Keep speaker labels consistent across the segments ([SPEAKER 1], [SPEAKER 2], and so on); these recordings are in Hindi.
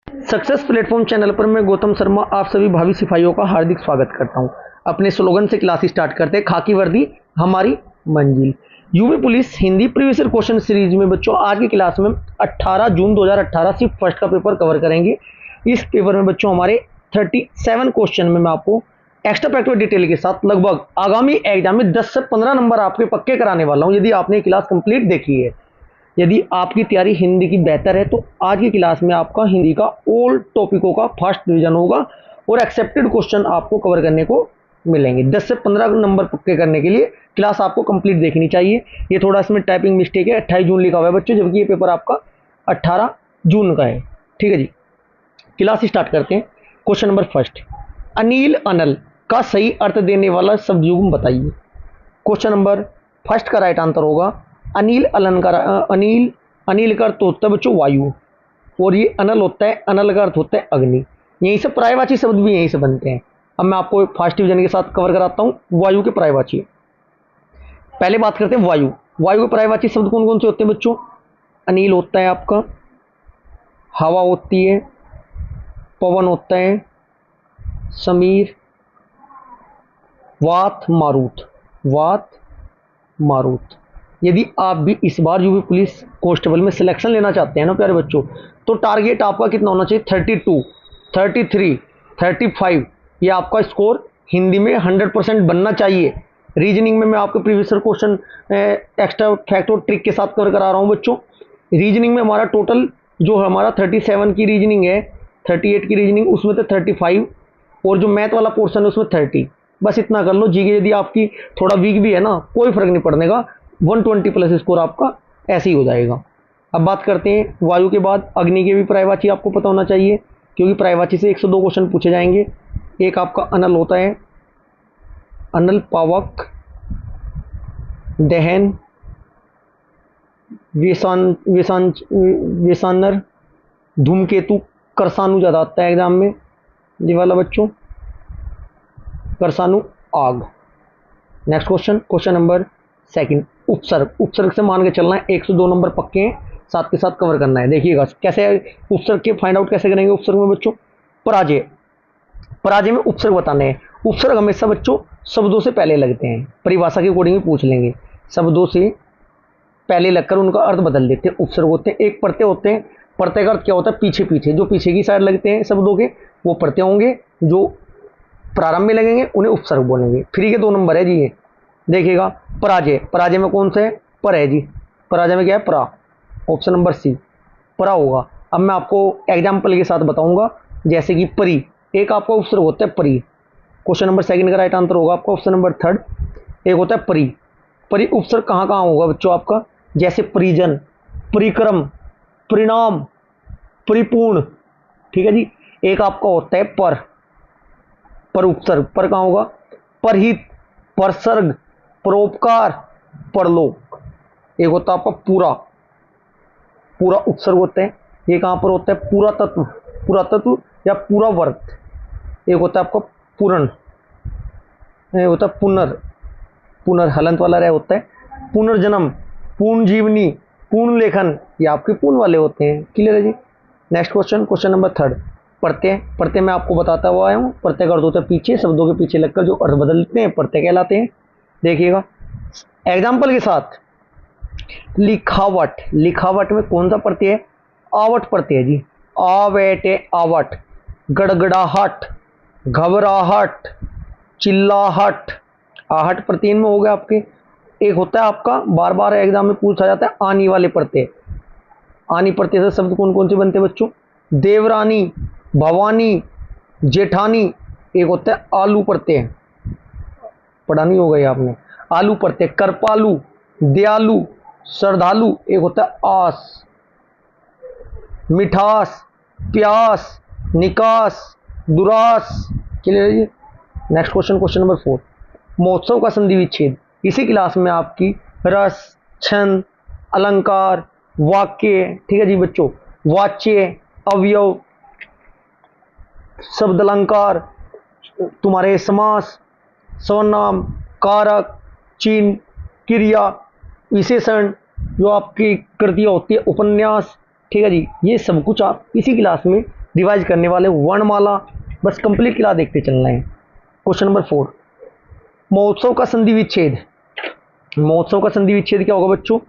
[SPEAKER 1] सक्सेस प्लेटफॉर्म चैनल पर मैं गौतम शर्मा आप सभी भावी सिपाहियों का हार्दिक स्वागत करता हूं। अपने स्लोगन से क्लास स्टार्ट करते हैं, खाकी वर्दी हमारी मंजिल। UP police Hindi previous year question series में बच्चों आज की क्लास में 18 जून 2018 सिर्फ फर्स्ट का पेपर कवर करेंगे। इस पेपर में बच्चों हमारे 37 क्वेश्चन में मैं आपको एक्स्ट्रा प्रैक्टिकल डिटेल के साथ लगभग आगामी एग्जाम में 10 से 15 नंबर आपके पक्के कराने वाला हूं यदि आपने क्लास कंप्लीट देखी है। यदि आपकी तैयारी हिंदी की बेहतर है तो आज की क्लास में आपका हिंदी का ऑल टॉपिकों का फर्स्ट डिवीजन होगा और एक्सेप्टेड क्वेश्चन आपको कवर करने को मिलेंगे। 10 से 15 नंबर पक्के करने के लिए क्लास आपको कंप्लीट देखनी चाहिए। ये थोड़ा इसमें टाइपिंग मिस्टेक है, 28 जून लिखा हुआ है बच्चों, जबकि ये पेपर आपका 18 जून का है। ठीक है जी, क्लास स्टार्ट करते हैं। क्वेश्चन नंबर फर्स्ट, अनिल अनल का सही अर्थ देने वाला शब्द युग्म बताइए। क्वेश्चन नंबर फर्स्ट का राइट आंसर होगा अनिल। अनिल का अर्थ होता है बच्चों वायु, और ये अनल होता है, अनल का अर्थ होता है अग्नि। यहीं से पर्यायवाची शब्द भी यहीं से बनते हैं। अब मैं आपको फर्स्ट डिवीजन के साथ कवर कराता हूं वायु के पर्यायवाची। पहले बात करते हैं वायु। वायु के पर्यायवाची शब्द कौन कौन से होते हैं बच्चों? अनिल होता है आपका, हवा होती है, पवन होता है, समीर, वात मारुत। वात मारुत। यदि आप भी इस बार यूपी पुलिस कांस्टेबल में सिलेक्शन लेना चाहते हैं ना प्यारे बच्चों, तो टारगेट आपका कितना होना चाहिए? 32, 33, 35। ये आपका स्कोर हिंदी में 100% बनना चाहिए। रीजनिंग में मैं आपको प्रीवियस क्वेश्चन एक्स्ट्रा फैक्ट और ट्रिक के साथ कवर करा रहा हूँ बच्चों। रीजनिंग में हमारा टोटल जो हमारा 37 की रीजनिंग है, 38 की रीजनिंग, उसमें तो 35, और जो मैथ वाला पोर्शन है उसमें 30। बस इतना कर लो। जीके यदि आपकी थोड़ा वीक भी है ना, कोई फर्क नहीं पड़ने का, 120 प्लस स्कोर आपका ऐसे ही हो जाएगा। अब बात करते हैं वायु के बाद अग्नि के भी पर्यायवाची आपको पता होना चाहिए, क्योंकि पर्यायवाची से 102 क्वेश्चन पूछे जाएंगे। एक आपका अनल होता है, अनल पावक, दहन, वेसानर, धूमकेतु, करसानु ज्यादा आता है एग्जाम में ये वाला बच्चों, करसानु आग। Next question, question number second, उपसर्ग। उपसर्ग से मान के चलना है 102 नंबर पक्के हैं, साथ के साथ कवर करना है। देखिएगा कैसे उपसर्ग के फाइंड आउट कैसे करेंगे उपसर्ग में बच्चों। पराजय, पराजय में उपसर्ग बताने हैं। उपसर्ग हमेशा बच्चों शब्दों से पहले लगते हैं, परिभाषा के अकॉर्डिंग भी पूछ लेंगे। शब्दों से पहले लगकर उनका अर्थ बदल देते हैं उपसर्ग होते हैं। एक प्रत्यय होते हैं, प्रत्यय का अर्थ क्या होता है? पीछे पीछे, जो पीछे की साइड लगते हैं शब्दों के वो प्रत्यय होंगे, जो प्रारंभ में लगेंगे उन्हें उपसर्ग बोलेंगे। फ्री के 2 नंबर है जी ये। देखिएगा पराजय, पराजय में कौन सा है? पर है जी। पराजय में क्या है? परा। ऑप्शन नंबर सी परा होगा। अब मैं आपको एग्जाम्पल के साथ बताऊंगा, जैसे कि परी, एक आपका उपसर्ग होता है परी। क्वेश्चन नंबर सेकंड का राइट आंसर होगा आपका ऑप्शन नंबर थर्ड। एक होता है परी। परी उपसर्ग कहाँ कहाँ होगा बच्चों आपका? जैसे परिजन, परिक्रम, परिणाम, परिपूर्ण। ठीक है जी। एक आपका होता है पर उपसर्ग, पर कहाँ होगा? परहित, परसर्ग, परोपकार, परलोक। एक होता है आपका पूरा, पूरा उपसर्ग होते हैं। ये कहां पर होता है? पूरा तत्व, पूरा तत्व या पूरा वर्त। एक होता है आपका पूर्ण, एक होता है पुनर, पुनर हलंत वाला रह होता है। पुनर्जन्म, पूर्ण जीवनी, पूर्ण लेखन, ये आपके पूर्ण वाले होते हैं। क्लियर है जी। Next question, question number third, प्रत्यय। प्रत्यय मैं आपको बताता हुआ आया हूँ। प्रत्यय का अर्थ होता है पीछे, शब्दों के पीछे लगकर जो अर्थ बदलते हैं प्रत्यय कहलाते हैं। देखिएगा एग्जाम्पल के साथ, लिखावट। लिखावट में कौन सा प्रत्यय है? आवट प्रत्यय है जी। आवेटे आवट। गड़गड़ाहट, घबराहट, चिल्लाहट, आहट प्रत्यय में हो गया आपके। एक होता है आपका बार बार एग्जाम में पूछा जाता है आनी वाले प्रत्यय। आनी प्रत्यय से शब्द कौन कौन से बनते हैं बच्चों? देवरानी, भवानी, जेठानी। एक होता है आलू प्रत्यय, पढ़ा नहीं होगा ये आपने। आलू प्रत्यय, कृपालु, दयालु, श्रद्धालु। एक होता है आस, मिठास, प्यास, निकास, दुरास। क्लियर है। नेक्स्ट क्वेश्चन, क्वेश्चन नंबर 4, महोत्सव का संधि विच्छेद। इसी क्लास में आपकी रस, छंद, अलंकार, वाक्य, ठीक है जी बच्चों, वाच्य, अवयव, शब्द अलंकार, तुम्हारे समास, सर्वनाम, कारक, चिन्ह, क्रिया, विशेषण, जो आपकी कृतियाँ होती है, उपन्यास। ठीक है जी, ये सब कुछ आप इसी क्लास में रिवाइज करने वाले वर्णमाला, बस कंप्लीट क्लास देखते चलना है। क्वेश्चन नंबर 4, महोत्सव का संधि विच्छेद। महोत्सव का संधि विच्छेद क्या होगा बच्चों?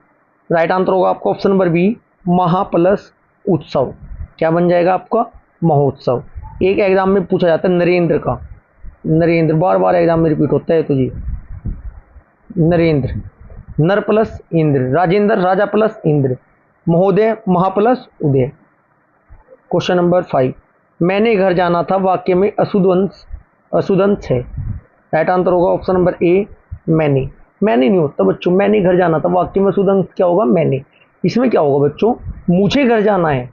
[SPEAKER 1] राइट आंसर होगा आपका ऑप्शन नंबर बी, महा प्लस उत्सव। क्या बन जाएगा आपका? महोत्सव। एक एग्जाम में पूछा जाता है नरेंद्र का, नरेंद्र बार बार एग्जाम में रिपीट होता है तो जी, नरेंद्र, नर प्लस इंद्र, राजेंद्र राजा प्लस इंद्र, महोदय महा प्लस उदय। क्वेश्चन नंबर 5, मैंने घर जाना था वाक्य में असुदंश, असुदंश है। राइट आंसर होगा ऑप्शन नंबर ए, मैंने। मैंने नहीं होता बच्चों, मैंने घर जाना था वाक्य में असुदंश क्या होगा? मैंने। इसमें क्या होगा बच्चों? मुझे घर जाना है।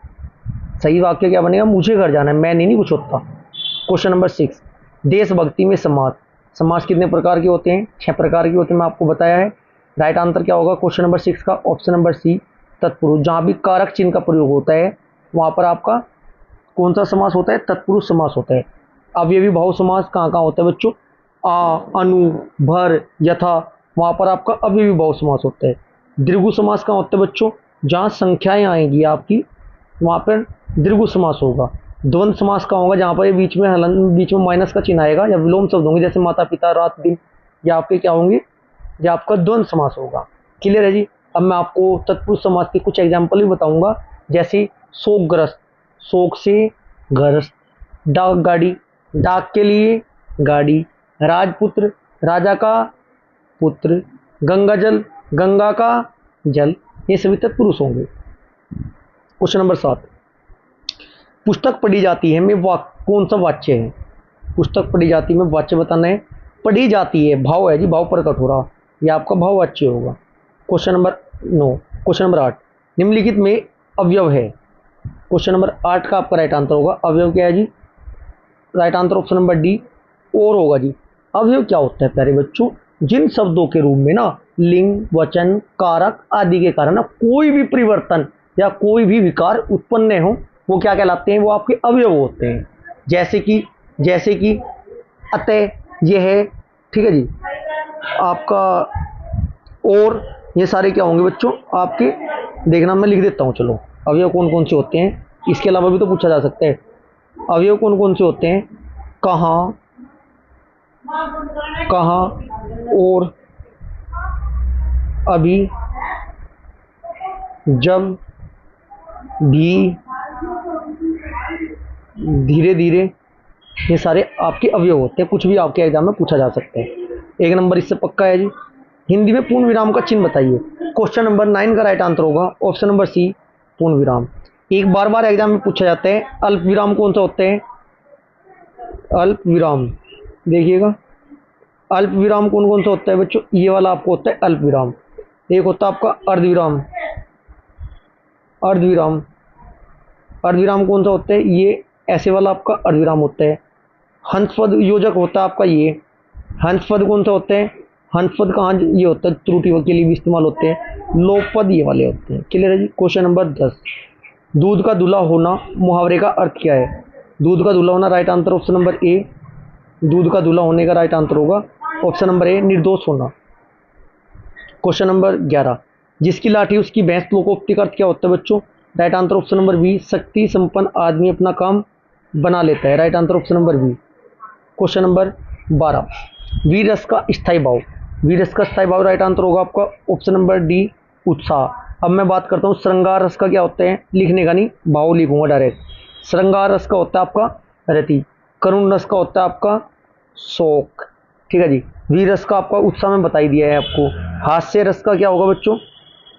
[SPEAKER 1] सही वाक्य क्या बनेगा? मुझे घर जाना है, मैंने नहीं कुछ होता। क्वेश्चन नंबर 6, देशभक्ति में समास। समास कितने प्रकार के होते हैं? 6 प्रकार के होते हैं, मैं आपको बताया है। राइट आंसर क्या होगा क्वेश्चन नंबर 6 का? ऑप्शन नंबर सी, तत्पुरुष। जहां भी कारक चिन्ह का प्रयोग होता है वहां पर आपका कौन सा समास होता है? तत्पुरुष समास होता है। अवयवी भाव समास कहाँ कहाँ होता है बच्चों? आ, अनु, भर, यथा, वहां पर आपका अवयवी भाव समास होता है। दीर्घु समास कहाँ होता है बच्चों? जहाँ संख्याएं आएंगी आपकी वहां पर दीर्घु समास होगा। द्वंद्व समास का होगा जहाँ पर ये बीच में हलन, बीच में माइनस का चिन्ह आएगा या विलोम शब्द होंगे जैसे माता पिता, रात दिन, या आपके क्या होंगे? या आपका द्वंद्व समास होगा। क्लियर है जी? अब मैं आपको तत्पुरुष समास के कुछ एग्जाम्पल भी बताऊंगा, जैसे शोकग्रस्त, शोक से ग्रस्त, डाक गाड़ी, डाक के लिए गाड़ी, राजपुत्र, राजा का पुत्र, गंगा जल, गंगा का जल, ये सभी तत्पुरुष होंगे। क्वेश्चन नंबर 7, पुस्तक पढ़ी जाती है में कौन सा वाच्य है? पुस्तक पढ़ी जाती है में वाच्य बताना है। पढ़ी जाती है भाव है जी, भाव प्रकट हो रहा, यह आपका भाव वाच्य होगा। क्वेश्चन नंबर 9, क्वेश्चन नंबर 8, निम्नलिखित में अवयव है। क्वेश्चन नंबर 8 का आपका राइट आंसर होगा, अवयव क्या है जी? Right answer option number D, और होगा जी। अवयव क्या होता है प्यारे बच्चों? जिन शब्दों के रूप में ना लिंग, वचन, कारक आदि के कारण ना कोई भी परिवर्तन या कोई भी विकार उत्पन्न हो, वो क्या कहलाते हैं? वो आपके अवयव होते हैं। जैसे कि अतः, यह, ठीक है जी, आपका, और, ये सारे क्या होंगे बच्चों आपके? देखना मैं लिख देता हूँ, चलो। अवयव कौन कौन से होते हैं, इसके अलावा भी तो पूछा जा सकता है। अवयव कौन कौन से होते हैं? कहाँ, कहाँ, और, अभी, जब, भी, धीरे धीरे, ये सारे आपके अवयव होते हैं। कुछ भी आपके एग्जाम में पूछा जा सकता है। 1 नंबर इससे पक्का है जी। हिंदी में पूर्ण विराम का चिन्ह बताइए। क्वेश्चन नंबर 9 का राइट आंसर होगा ऑप्शन नंबर सी, पूर्ण विराम। एक बार बार एग्जाम में पूछा जाता है, अल्प विराम कौन सा होते हैं? अल्प विराम, देखिएगा अल्प विराम कौन कौन सा होता है बच्चों? ये वाला आपको होता है अल्प विराम। एक होता है आपका अर्धविराम, अर्धविराम, अर्धविराम कौन सा होता है? ये ऐसे वाला आपका अर्धविराम होता है। हंसपद योजक होता है आपका ये। हंसपद कौन सा होता है? हंसपद कहाँ ये होता है? त्रुटि के लिए भी इस्तेमाल होते हैं। लोपपद ये वाले होते हैं। क्लियर है जी? क्वेश्चन नंबर 10, दूध का धुला होना मुहावरे का अर्थ क्या है? दूध का धुला होना, right answer option number A, दूध का धुला होने का राइट आंसर होगा ऑप्शन नंबर ए, निर्दोष होना। क्वेश्चन नंबर 11, जिसकी लाठी उसकी भैंस, लोकोक्ति का अर्थ क्या होता है बच्चों? Right answer option number B, शक्ति संपन्न आदमी अपना काम बना लेता है। Right answer option number B. Question number 12, वीर रस का स्थायी भाव। वीर रस का स्थायी भाव, राइट आंसर होगा आपका ऑप्शन नंबर डी, उत्साह। अब मैं बात करता हूँ श्रृंगार रस का क्या होता है? लिखने का नहीं, भाव लिखूंगा डायरेक्ट। श्रृंगार रस का होता है आपका रति। करुण रस का होता है आपका शोक। ठीक है जी। वीर रस का आपका उत्साह में बता ही दिया है आपको। हास्य रस का क्या होगा बच्चों?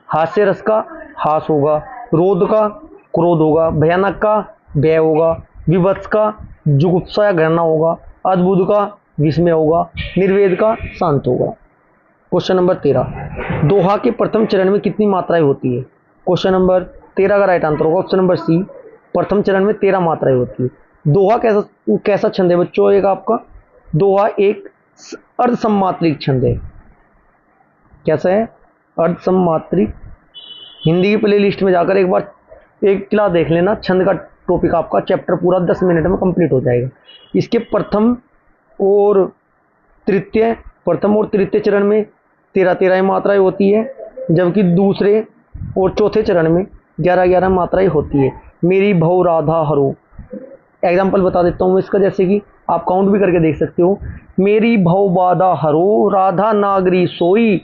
[SPEAKER 1] हास्य रस का हास होगा। क्रोध का क्रोध होगा। भयानक का भय होगा। विभत्स का जुगुप्सा या घृणा होगा। अद्भुत का विस्मय होगा। निर्वेद का शांत होगा। क्वेश्चन नंबर 13, दोहा के प्रथम चरण में कितनी मात्राएं होती है? क्वेश्चन नंबर 13 का राइट आंसर होगा ऑप्शन नंबर सी, प्रथम चरण में 13 मात्राएं होती है। दोहा कैसा छंद है बच्चों? एक आपका दोहा एक अर्धसम्मात्रिक छंद है। कैसा है? अर्धसम्मात्रिक। हिंदी की प्ले लिस्ट में जाकर एक बार एक क्लास देख लेना, छंद का टॉपिक आपका चैप्टर पूरा 10 मिनट में कंप्लीट हो जाएगा। इसके प्रथम और तृतीय चरण में 13 मात्राएं होती है, जबकि दूसरे और चौथे चरण में 11 मात्राएं होती है। मेरी भव राधा हरो, एग्जाम्पल बता देता हूँ मैं इसका, जैसे कि आप काउंट भी करके देख सकते हो। मेरी भव बाधा हरो, राधा नागरी सोई,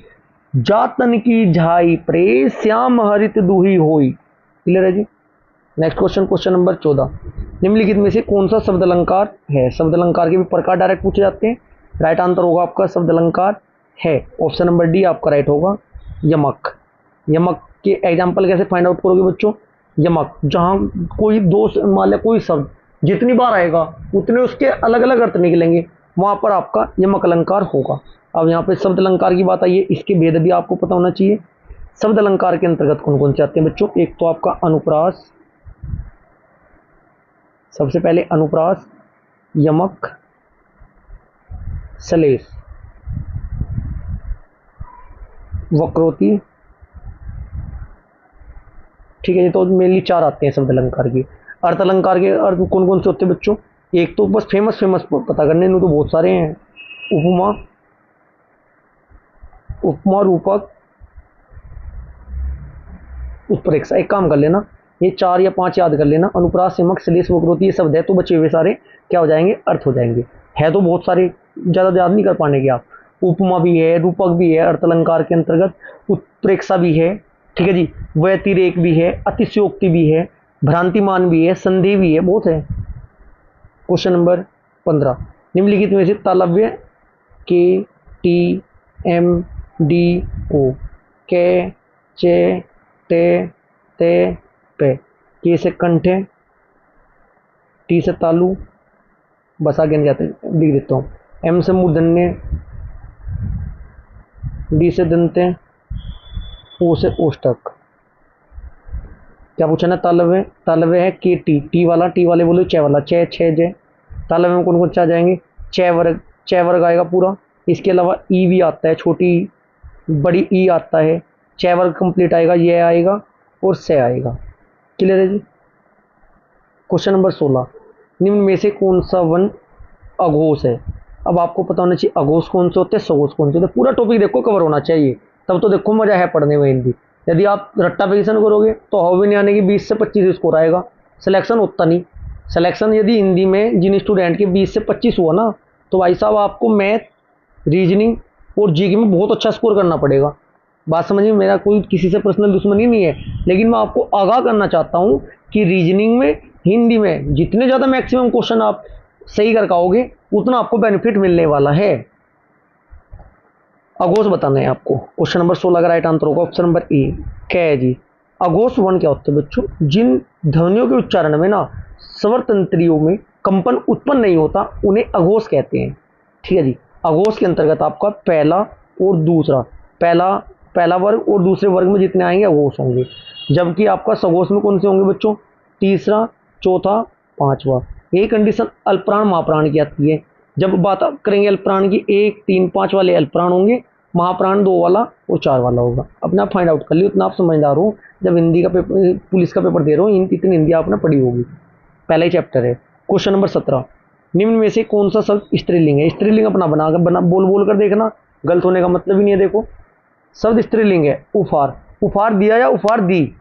[SPEAKER 1] जातन की झाई प्रे, श्याम हरित दूही होई। क्लियर है जी। नेक्स्ट क्वेश्चन, क्वेश्चन नंबर 14, निम्नलिखित में से कौन सा शब्द अलंकार है? शब्द अलंकार के भी प्रकार डायरेक्ट पूछे जाते हैं। राइट आंसर होगा आपका शब्द अलंकार है ऑप्शन नंबर डी आपका राइट होगा, यमक। यमक के एग्जाम्पल कैसे फाइंड आउट करोगे बच्चों? यमक, जहां कोई दो मान लिया कोई शब्द जितनी बार आएगा उतने उसके अलग अलग अर्थ निकलेंगे, वहां पर आपका यमक अलंकार होगा। अब यहाँ पे शब्द अलंकार की बात आई है, इसके भेद भी आपको पता होना चाहिए। शब्द अलंकार के अंतर्गत कौन कौन से आते हैं बच्चों? एक तो आपका अनुप्रास, सबसे पहले अनुप्रास, यमक, सलेस, वक्रोति। ठीक है जी, तो मेनली 4 आते हैं शब्द अलंकार की। अर्थ अलंकार के अर्थ कौन कौन से होते हैं बच्चों? एक तो बस फेमस फेमस पता करने तो बहुत सारे हैं। उपमा, उपमा, रूपक, उत्प्रेक्षा। एक काम कर लेना, ये 4 या 5 याद कर लेना। अनुप्रास, यमक, सलेस, वक्रोति, ये शब्द है तो बचे हुए सारे क्या हो जाएंगे? अर्थ हो जाएंगे। है तो बहुत सारे, ज़्यादा याद नहीं कर पाएंगे आप। उपमा भी है, रूपक भी है अर्थ अलंकार के अंतर्गत, उत्प्रेक्षा भी है, ठीक है जी, व्यतिरेक भी है, अतिशयोक्ति भी है, भ्रांतिमान भी है, संदेह भी है, बहुत है। क्वेश्चन नंबर 15, निम्नलिखित में से तालव्य के, टी, एम, डी, ओ, के, चे, टे, ते, पे। के से कंठ है, टी से तालु, बस आगे नहीं जाते, लिख देता हूँ। एम से मूर्धन्य, डी से दंते, ओ से ओष्ठक। क्या पूछा ना? तालव्य, तालव्य है के, टी, टी वाला, टी वाले बोलो चे वाला, चे, छे, जय। तालव्य में कौन कौन से आ जाएंगे? चे वर्ग, चे वर्ग आएगा पूरा। इसके अलावा ई भी आता है, छोटी बड़ी ई आता है। चे वर्ग कंप्लीट आएगा, ये आएगा और से आएगा। क्लियर है जी। क्वेश्चन नंबर 16, निम्न में से कौन सा वन अघोष है? अब आपको पता होना चाहिए अघोष कौन से होते हैं, सघोष कौन से होते हैं। पूरा टॉपिक देखो कवर होना चाहिए, तब तो देखो मजा है पढ़ने में हिंदी। यदि आप रट्टा फिक्शन करोगे तो हवा नहीं आने की 20 से 25 स्कोर आएगा, सिलेक्शन होता नहीं। सिलेक्शन यदि हिंदी में जिन स्टूडेंट के 20 से 25 हुआ ना, तो भाई साहब आपको मैथ, रीजनिंग और जीके में बहुत अच्छा स्कोर करना पड़ेगा। बात समझिए, मेरा कोई किसी से पर्सनल दुश्मनी नहीं है, लेकिन मैं आपको आगाह करना चाहता हूँ कि रीजनिंग में, हिंदी में जितने ज़्यादा मैक्सिमम क्वेश्चन आप सही कर पाओगे उतना आपको बेनिफिट मिलने वाला है। अघोष बताना है आपको। क्वेश्चन नंबर 16 का राइट आंसर होगा ऑप्शन नंबर ए, क्या है जी? अघोष वन क्या होते हैं बच्चों? जिन ध्वनियों के उच्चारण में ना स्वर तंत्रियों में कंपन उत्पन्न नहीं होता, उन्हें अघोष कहते हैं। ठीक है जी। अघोष के अंतर्गत आपका पहला और दूसरा, पहला वर्ग और दूसरे वर्ग में जितने आएंगे अघोष होंगे, जबकि आपका सघोष में कौन से होंगे बच्चों? तीसरा, चौथा, पांचवा। यही कंडीशन अल्पप्राण महाप्राण की आती है। जब बात करेंगे अल्पप्राण की, 1, 3, 5 वाले अल्पप्राण होंगे, महाप्राण 2 वाला और 4 वाला होगा। अपने आप फाइंड आउट कर लियो, उतना आप समझदार हो। जब हिंदी का पेपर, पुलिस का पेपर दे रहे हो, इतनी हिंदी आपने पढ़ी होगी, पहला ही चैप्टर है। क्वेश्चन नंबर 17, निम्न में से कौन सा शब्द स्त्रीलिंग है? स्त्रीलिंग अपना बना बोल बोल कर देखना, गलत होने का मतलब ही नहीं है। देखो शब्द स्त्रीलिंग है, उपहार। उपहार दिया या उपहार दी?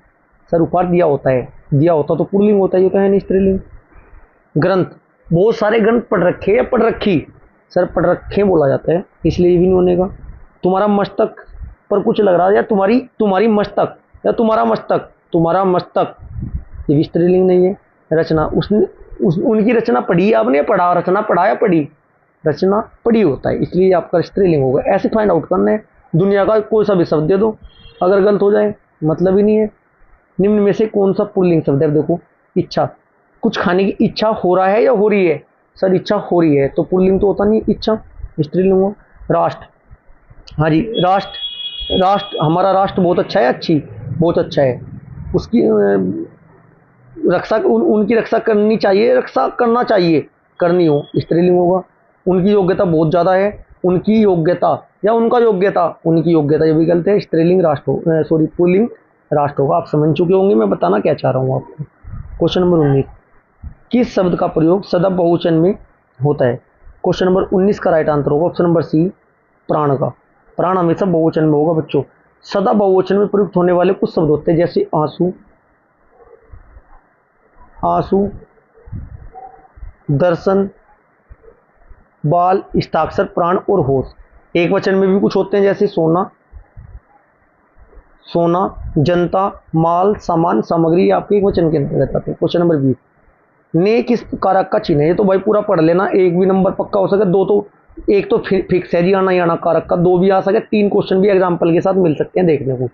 [SPEAKER 1] सर उपहार दिया होता है, दिया होता तो पुल्लिंग होता है, ये तो है नहीं स्त्रीलिंग। ग्रंथ, बहुत सारे ग्रंथ पढ़ रखे या पढ़ रखी? सर पढ़ रखे बोला जाता है, इसलिए ये भी नहीं होने का। तुम्हारा मस्तक पर कुछ लग रहा है, या तुम्हारी मस्तक, या तुम्हारा मस्तक, ये भी स्त्रीलिंग नहीं है। रचना, उनकी रचना पढ़ी आपने, पढ़ा? रचना पढ़ा या पढ़ी? रचना पढ़ी होता है, इसलिए आपका स्त्रीलिंग होगा। ऐसे फाइंड आउट करना है। दुनिया का कोई सा भी शब्द दे दो, अगर गलत हो जाए मतलब ही नहीं है। निम्न में से कौन सा पुल्लिंग शब्द है? देखो इच्छा, कुछ खाने की इच्छा हो रहा है या हो रही है? सर इच्छा हो रही है, तो पुल्लिंग तो होता नहीं, इच्छा स्त्रीलिंग हो। राष्ट्र, हाँ जी, राष्ट्र, हमारा राष्ट्र बहुत अच्छा है, अच्छी, बहुत अच्छा है, उसकी रक्षा, उनकी रक्षा करनी चाहिए, रक्षा करना चाहिए, करनी हो, स्त्रीलिंग होगा। उनकी योग्यता बहुत ज़्यादा है, उनकी योग्यता या उनका योग्यता, उनकी योग्यता, ये भी गलत है, स्त्रीलिंग राष्ट्र हो, सॉरी पुल्लिंग राष्ट्र होगा। आप समझ चुके होंगे मैं बताना क्या चाह रहा हूँ आपको। क्वेश्चन नंबर 19, किस शब्द का प्रयोग सदा बहुवचन में होता है? क्वेश्चन नंबर 19 का राइट आंसर होगा ऑप्शन नंबर सी, प्राण का। प्राण हमेशा बहुवचन में होगा बच्चों। सदा बहुवचन में प्रयुक्त होने वाले कुछ शब्द होते हैं, जैसे आंसू, दर्शन, बाल, हस्ताक्षर, प्राण और होश। एक वचन में भी कुछ होते हैं जैसे सोना, सोना, जनता, माल, सामान, सामग्री, आपके एक वचन के अंतर्गत आते हैं। क्वेश्चन नंबर 20, ने किस कारक का चिन्ह है? ये तो भाई पूरा पढ़ लेना, एक भी नंबर पक्का हो सके, दो तो एक तो फिक्स है जी, आना ही आना कारक का, दो भी आ सके, तीन क्वेश्चन भी एग्जाम्पल के साथ मिल सकते हैं देखने को।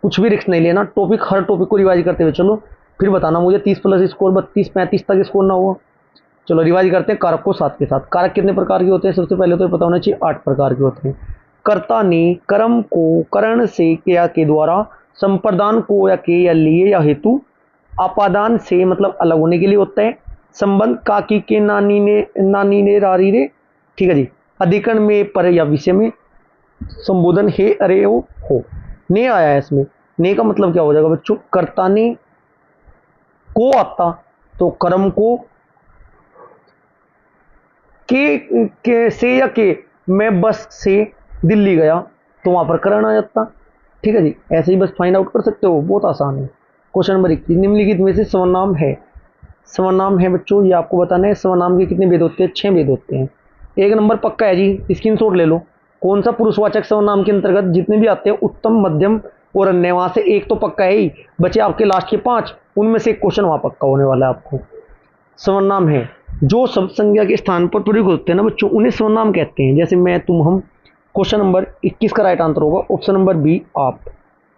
[SPEAKER 1] कुछ भी रिस्क नहीं लेना, टॉपिक हर टॉपिक को रिवाइज करते हुए चलो, फिर बताना मुझे 30 प्लस स्कोर 32 35 तक स्कोर ना हुआ। चलो रिवाइज करते हैं कारक को साथ के साथ। कारक कितने प्रकार के होते हैं? सबसे पहले तो पता होना चाहिए 8 प्रकार के होते हैं। कर्ता ने कर्म को करण से क्रिया के द्वारा, संप्रदान को या के या लिए या हेतु, आपादान से मतलब अलग होने के लिए होता है, संबंध काकी के नानी ने रारी रे, ठीक है जी, अधिकरण में पर या विषय में, संबोधन हे अरे ओ हो। ने आया है इसमें, ने का मतलब क्या हो जाएगा बच्चों? कर्ता ने को आता तो कर्म को, के से या के, मैं बस से दिल्ली गया तो वहां पर करण आ जाता, ठीक है जी। ऐसे ही बस फाइंड आउट कर सकते हो, बहुत आसान है। क्वेश्चन नंबर 21, निम्नलिखित में से सर्वनाम है, सर्वनाम है बच्चों, ये आपको बताना है। सर्वनाम के कितने भेद होते हैं? 6 भेद होते हैं। एक नंबर पक्का है जी, स्क्रीनशॉट ले लो। कौन सा? पुरुषवाचक सर्वनाम के अंतर्गत जितने भी आते हैं, उत्तम, मध्यम और अन्य, वहां से एक तो पक्का है ही, बचे आपके लास्ट के 5, उनमें से एक क्वेश्चन वहां पक्का होने वाला है आपको। सर्वनाम है जो शब्द संज्ञा के स्थान पर प्रयोग होते हैं ना बच्चों, उन्हें सर्वनाम कहते हैं। जैसे मैं, तुम, हम। क्वेश्चन नंबर 21 का राइट आंसर होगा ऑप्शन नंबर बी, आप।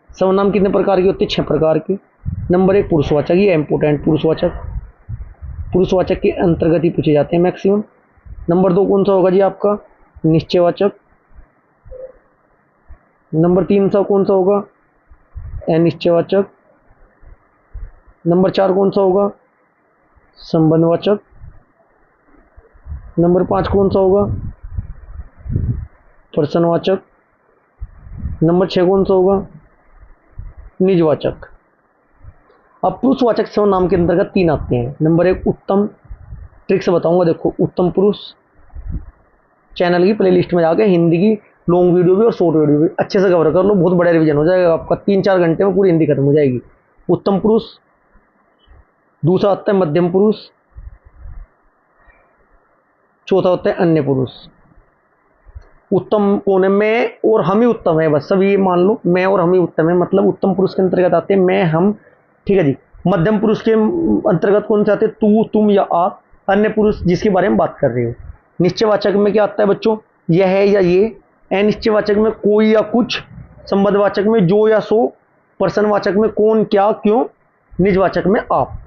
[SPEAKER 1] सर्वनाम कितने प्रकार के होते हैं? 6 प्रकार के। नंबर 1 पुरुषवाचक, ये इंपोर्टेंट, पुरुषवाचक, पुरुषवाचक के अंतर्गत ही पूछे जाते हैं मैक्सिमम। नंबर 2 कौन सा होगा जी आपका? निश्चयवाचक। नंबर 3 सा कौन सा होगा? अनिश्चयवाचक। नंबर 4 कौन सा होगा? संबंधवाचक। नंबर 5 कौन सा होगा? प्रश्नवाचक। नंबर 6 कौन सा होगा? निजवाचक। अब पुरुषवाचक सर्वनाम के अंतर्गत 3 आते हैं। नंबर 1 उत्तम, ट्रिक से बताऊंगा, देखो उत्तम पुरुष, चैनल की प्लेलिस्ट में जाके हिंदी की लॉन्ग वीडियो भी और शॉर्ट वीडियो भी अच्छे से कवर कर लो, बहुत बड़ा रिवीजन हो जाएगा आपका, 3-4 घंटे में पूरी हिंदी खत्म हो जाएगी। उत्तम पुरुष। दूसरा आता है मध्यम पुरुष। चौथा होता है अन्य पुरुष। उत्तम कौन है? मैं और हम ही उत्तम है, बस सब ये मान लो, मैं और हम ही उत्तम है, मतलब उत्तम पुरुष के अंतर्गत आते हैं मैं, हम, ठीक है जी। मध्यम पुरुष के अंतर्गत कौन से आते हैं? तू, तुम या आप। अन्य पुरुष जिसके बारे में बात कर रहे हो। निश्चयवाचक में क्या आता है बच्चों? यह है या ये। अनिश्चयवाचक में कोई या कुछ। संबंधवाचक में जो या सो। प्रश्नवाचक में कौन, क्या, क्यों। निजवाचक में आप,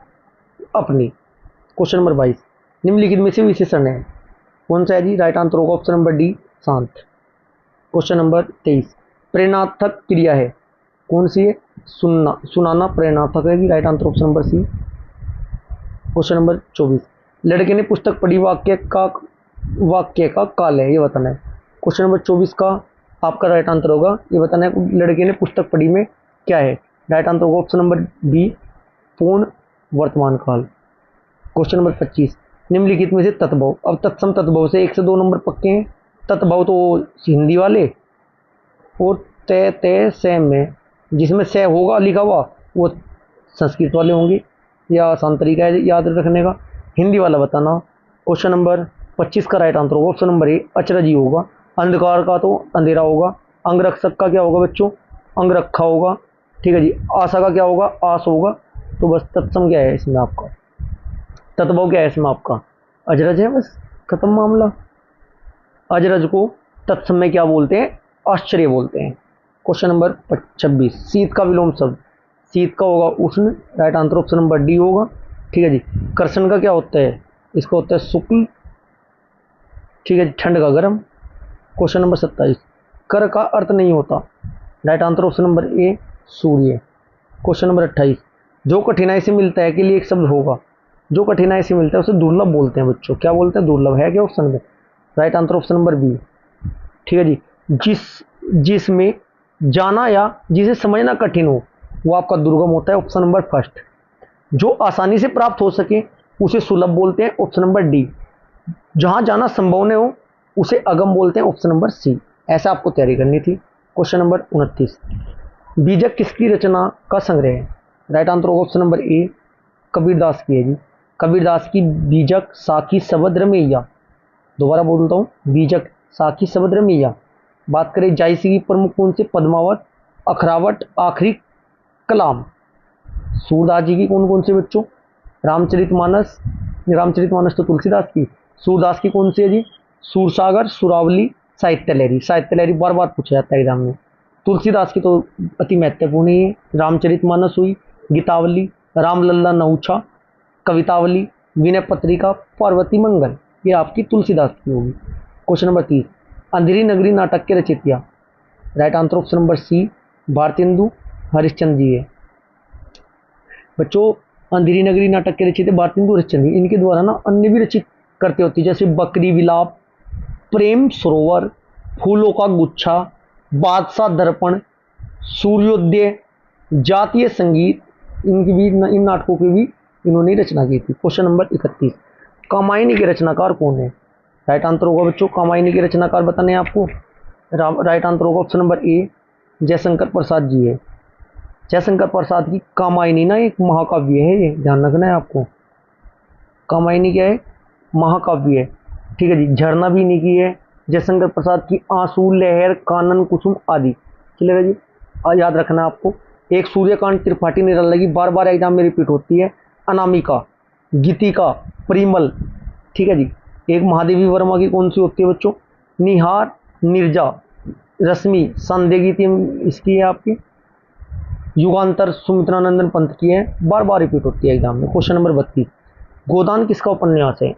[SPEAKER 1] अपनी। क्वेश्चन नंबर 22, निम्नलिखित में से विशेषण है कौन सा है जी? राइट आंसर होगा ऑप्शन नंबर डी, शांत। क्वेश्चन नंबर 23, प्रेरणार्थक क्रिया है कौन सी है? सुनना, सुनाना प्रेरणार्थक है जी, right answer option number C. Question number 24, लड़के ने पुस्तक पढ़ी, वाक्य का काल है, ये बताना है। क्वेश्चन नंबर 24 का आपका राइट आंसर होगा, ये बताना है लड़के ने पुस्तक पढ़ी में क्या है? राइट आंसर होगा ऑप्शन नंबर बी, पूर्ण वर्तमान काल। क्वेश्चन नंबर 25, निम्नलिखित में से तत्भव। अब तत्सम तत्भव से 1 से 2 नंबर पक्के हैं। तत्भव तो हिंदी वाले, और तय तय से में जिसमें से होगा लिखा हुआ वो संस्कृत वाले होंगे, या आसान तरीका है याद रखने का। हिंदी वाला बताना। क्वेश्चन नंबर 25 का राइट आंसर होगा ऑप्शन नंबर ए, अचरज होगा। अंधकार का तो अंधेरा होगा। अंगरक्षक का क्या होगा बच्चों? अंग रखा होगा, ठीक है जी। आशा का क्या होगा? आस होगा। तो बस तत्सम क्या है इसमें आपका? तत्भव क्या है इसमें आपका? अजरज है, बस खत्म मामला। अजरज को तत्सम में क्या बोलते हैं? आश्चर्य बोलते हैं। क्वेश्चन नंबर 26, शीत का विलोम शब्द। शीत का होगा उष्ण, right answer option number D होगा, ठीक है जी। कृष्ण का क्या होता है? इसका होता है शुक्ल, ठीक है, ठंड का गर्म। क्वेश्चन नंबर 27, कर का अर्थ नहीं होता, right answer option number A, Surya. Question number 28, जो कठिनाई से मिलता है के लिए एक शब्द होगा। जो कठिनाई से मिलता है उसे दुर्लभ बोलते हैं बच्चों। क्या बोलते हैं? दुर्लभ है क्या ऑप्शन में? Right answer option number B, ठीक है जी। जिसमें जाना या जिसे समझना कठिन हो वो आपका दुर्गम होता है, ऑप्शन नंबर फर्स्ट। जो आसानी से प्राप्त हो सके उसे सुलभ बोलते हैं, ऑप्शन नंबर डी। जहां जाना संभव न हो उसे अगम बोलते हैं, ऑप्शन नंबर सी। ऐसा आपको तैयारी करनी थी। क्वेश्चन नंबर 29, बीजक किसकी रचना का संग्रह है? राइट आंसर होगा ऑप्शन नंबर ए, कबीरदास की है जी। कबीरदास की बीजक साखी सबद रमैया। दोबारा बोलता हूँ, बीजक साखी सबद रमैया। बात करें जायसी की प्रमुख कौन से, पद्मावत, अखरावट, आखिरी कलाम। सूरदास जी की कौन कौन से बच्चों, रामचरितमानस, रामचरितमानस तो तुलसीदास की, सूरदास की कौन सी है जी, सूरसागर, सुरावली, साहित्य लहरी। साहित्य लहरी बार बार पूछा जाता है एग्जाम में। तुलसीदास की तो अति महत्वपूर्ण है, रामचरितमानस हुई, गीतावली, रामलल्ला नहुछा, कवितावली, विनय पत्रिका, पार्वती मंगल, ये आपकी तुलसीदास की होगी। क्वेश्चन नंबर 30, अंधेरी नगरी नाटक के रचयिता। Right answer option number C, Bharatendu Harishchandra ji है। बच्चों अंधेरी नगरी नाटक के रचित भारतेंदु हरिश्चंद्र, इनके द्वारा ना अन्य भी रचित करते होती है, जैसे बकरी विलाप, प्रेम सरोवर, फूलों का गुच्छा, बादशाह दर्पण, सूर्योदय, जातीय संगीत, इनकी भी इन नाटकों की भी इन्होंने रचना की थी। क्वेश्चन नंबर 31, कामायनी के रचनाकार कौन है। राइट आंसर होगा बच्चों, कामायनी के रचनाकार बताने हैं आपको। राइट आंसर होगा option number A, Jaishankar Prasad ji है। जयशंकर प्रसाद की कामायनी ना एक महाकाव्य है, ये ध्यान रखना है आपको। कामायनी क्या है, महाकाव्य है, ठीक है जी। झरना भी इन्हीं की है, जयशंकर प्रसाद की आंसू, लहर, कानन, कुसुम आदि। चलेगा जी, याद रखना आपको। एक सूर्यकांत त्रिपाठी निराला की बार बार एग्जाम में रिपीट होती है, अनामिका, गीतिका, परिमल, ठीक है जी। एक महादेवी वर्मा की कौन सी होती है बच्चों, निहार, निर्जा, रश्मि, संध्या गीति इसकी है आपकी। युगांतर सुमित्रानंदन पंत की है, बार बार रिपीट होती है एग्जाम में। क्वेश्चन नंबर 32, गोदान किसका उपन्यास है।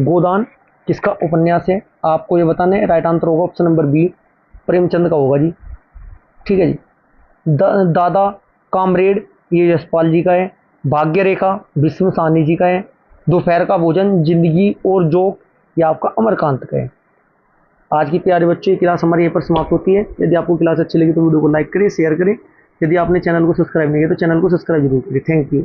[SPEAKER 1] गोदान किसका उपन्यास है आपको ये बताना है। राइट आंसर होगा ऑप्शन नंबर बी, प्रेमचंद का होगा जी, ठीक है जी। दादा कामरेड ये यशपाल जी का है। भाग्य रेखा विष्णु साहनी जी का है। दोपहर का भोजन, जिंदगी और जोक ये आपका अमरकांत का है। आज की प्यारे बच्चे क्लास हमारी यहाँ पर समाप्त होती है। यदि आपको क्लास अच्छी लगी तो वीडियो को लाइक करें, शेयर करें। यदि आपने चैनल को सब्सक्राइब नहीं किया तो चैनल को सब्सक्राइब जरूर करें। Thank you.